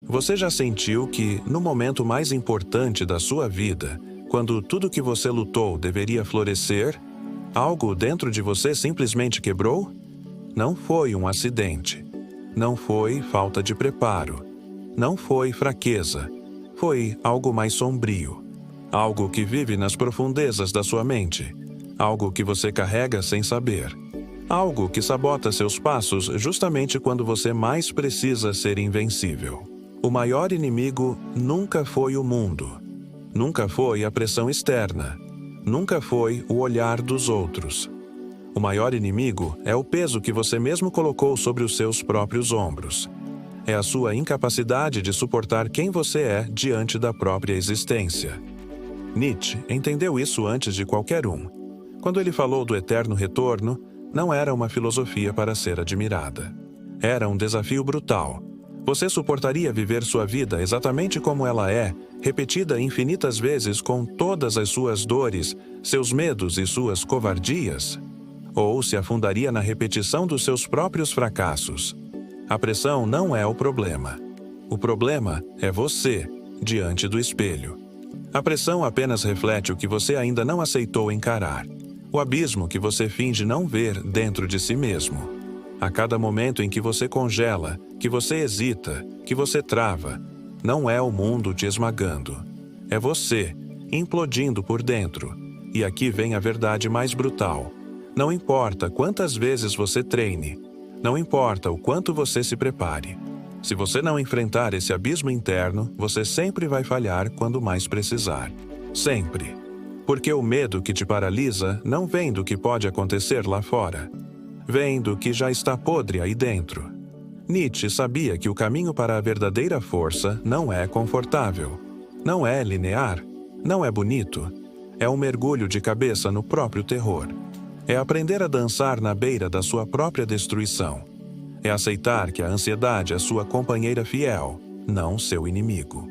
Você já sentiu que, no momento mais importante da sua vida, quando tudo que você lutou deveria florescer, algo dentro de você simplesmente quebrou? Não foi um acidente. Não foi falta de preparo. Não foi fraqueza. Foi algo mais sombrio. Algo que vive nas profundezas da sua mente. Algo que você carrega sem saber. Algo que sabota seus passos justamente quando você mais precisa ser invencível. O maior inimigo nunca foi o mundo. Nunca foi a pressão externa. Nunca foi o olhar dos outros. O maior inimigo é o peso que você mesmo colocou sobre os seus próprios ombros. É a sua incapacidade de suportar quem você é diante da própria existência. Nietzsche entendeu isso antes de qualquer um. Quando ele falou do eterno retorno, não era uma filosofia para ser admirada. Era um desafio brutal. Você suportaria viver sua vida exatamente como ela é, repetida infinitas vezes com todas as suas dores, seus medos e suas covardias? Ou se afundaria na repetição dos seus próprios fracassos? A pressão não é o problema. O problema é você, diante do espelho. A pressão apenas reflete o que você ainda não aceitou encarar. O abismo que você finge não ver dentro de si mesmo. A cada momento em que você congela, que você hesita, que você trava, não é o mundo te esmagando. É você, implodindo por dentro. E aqui vem a verdade mais brutal. Não importa quantas vezes você treine, não importa o quanto você se prepare. Se você não enfrentar esse abismo interno, você sempre vai falhar quando mais precisar. Sempre. Porque o medo que te paralisa não vem do que pode acontecer lá fora. Vem do que já está podre aí dentro. Nietzsche sabia que o caminho para a verdadeira força não é confortável. Não é linear. Não é bonito. É um mergulho de cabeça no próprio terror. É aprender a dançar na beira da sua própria destruição. É aceitar que a ansiedade é sua companheira fiel, não seu inimigo.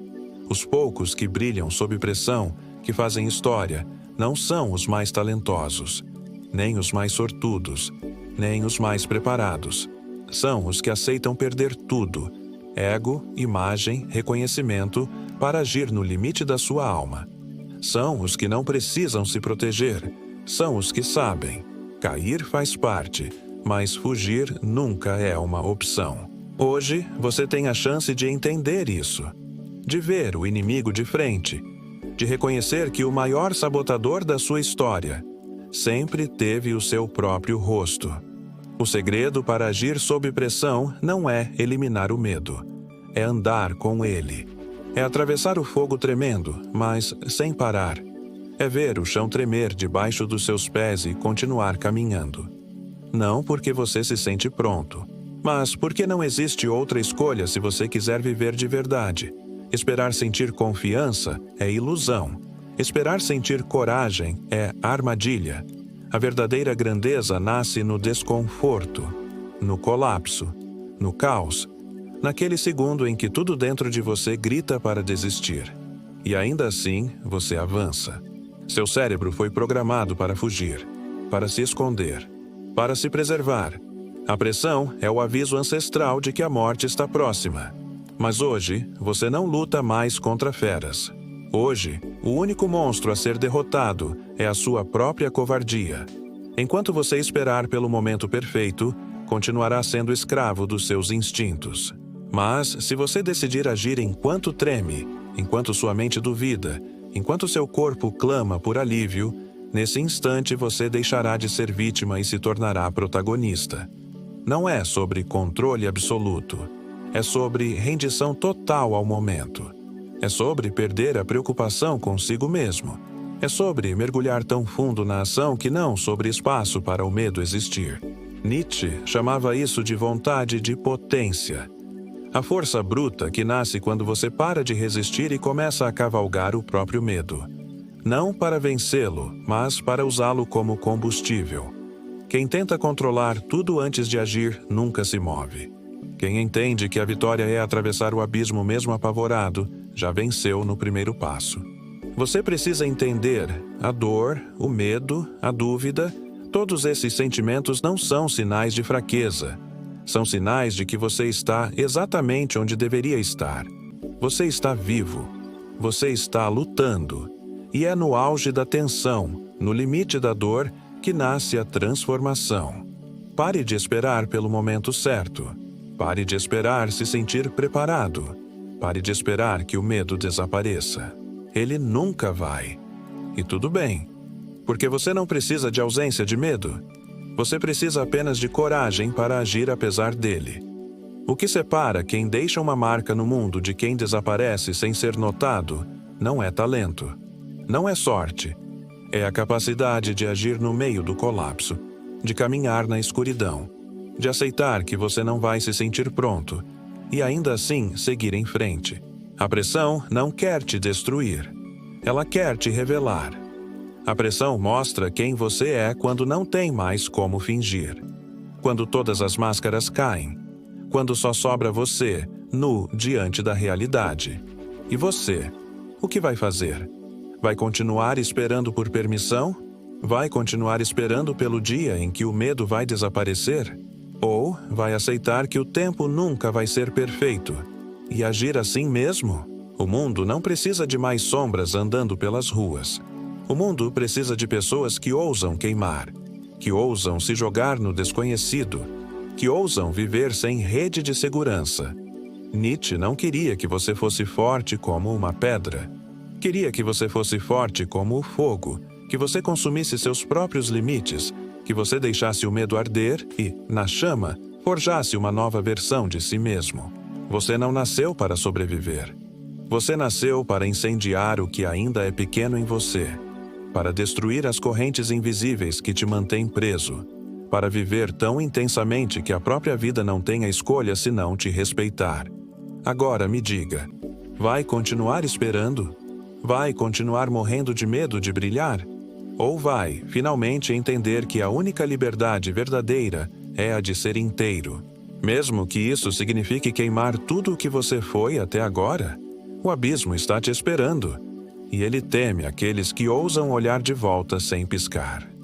Os poucos que brilham sob pressão, que fazem história, não são os mais talentosos, nem os mais sortudos, nem os mais preparados. São os que aceitam perder tudo, ego, imagem, reconhecimento, para agir no limite da sua alma. São os que não precisam se proteger, são os que sabem. Cair faz parte, mas fugir nunca é uma opção. Hoje, você tem a chance de entender isso, de ver o inimigo de frente, de reconhecer que o maior sabotador da sua história sempre teve o seu próprio rosto. O segredo para agir sob pressão não é eliminar o medo, é andar com ele. É atravessar o fogo tremendo, mas sem parar. É ver o chão tremer debaixo dos seus pés e continuar caminhando. Não porque você se sente pronto, mas porque não existe outra escolha se você quiser viver de verdade. Esperar sentir confiança é ilusão. Esperar sentir coragem é armadilha. A verdadeira grandeza nasce no desconforto, no colapso, no caos, naquele segundo em que tudo dentro de você grita para desistir. E ainda assim, você avança. Seu cérebro foi programado para fugir, para se esconder, para se preservar. A pressão é o aviso ancestral de que a morte está próxima. Mas hoje, você não luta mais contra feras. Hoje, o único monstro a ser derrotado é a sua própria covardia. Enquanto você esperar pelo momento perfeito, continuará sendo escravo dos seus instintos. Mas, se você decidir agir enquanto treme, enquanto sua mente duvida, enquanto seu corpo clama por alívio, nesse instante você deixará de ser vítima e se tornará protagonista. Não é sobre controle absoluto. É sobre rendição total ao momento. É sobre perder a preocupação consigo mesmo. É sobre mergulhar tão fundo na ação que não sobre espaço para o medo existir. Nietzsche chamava isso de vontade de potência. A força bruta que nasce quando você para de resistir e começa a cavalgar o próprio medo. Não para vencê-lo, mas para usá-lo como combustível. Quem tenta controlar tudo antes de agir nunca se move. Quem entende que a vitória é atravessar o abismo mesmo apavorado, já venceu no primeiro passo. Você precisa entender a dor, o medo, a dúvida. Todos esses sentimentos não são sinais de fraqueza. São sinais de que você está exatamente onde deveria estar. Você está vivo. Você está lutando. E é no auge da tensão, no limite da dor, que nasce a transformação. Pare de esperar pelo momento certo. Pare de esperar se sentir preparado. Pare de esperar que o medo desapareça. Ele nunca vai. E tudo bem, porque você não precisa de ausência de medo. Você precisa apenas de coragem para agir apesar dele. O que separa quem deixa uma marca no mundo de quem desaparece sem ser notado não é talento, não é sorte. É a capacidade de agir no meio do colapso, de caminhar na escuridão, de aceitar que você não vai se sentir pronto e ainda assim seguir em frente. A pressão não quer te destruir. Ela quer te revelar. A pressão mostra quem você é quando não tem mais como fingir. Quando todas as máscaras caem. Quando só sobra você, nu diante da realidade. E você? O que vai fazer? Vai continuar esperando por permissão? Vai continuar esperando pelo dia em que o medo vai desaparecer? Ou vai aceitar que o tempo nunca vai ser perfeito? E agir assim mesmo? O mundo não precisa de mais sombras andando pelas ruas. O mundo precisa de pessoas que ousam queimar, que ousam se jogar no desconhecido, que ousam viver sem rede de segurança. Nietzsche não queria que você fosse forte como uma pedra. Queria que você fosse forte como o fogo, que você consumisse seus próprios limites, que você deixasse o medo arder e, na chama, forjasse uma nova versão de si mesmo. Você não nasceu para sobreviver. Você nasceu para incendiar o que ainda é pequeno em você, para destruir as correntes invisíveis que te mantêm preso, para viver tão intensamente que a própria vida não tenha escolha senão te respeitar. Agora me diga, vai continuar esperando? Vai continuar morrendo de medo de brilhar? Ou vai, finalmente, entender que a única liberdade verdadeira é a de ser inteiro? Mesmo que isso signifique queimar tudo o que você foi até agora? O abismo está te esperando, e ele teme aqueles que ousam olhar de volta sem piscar.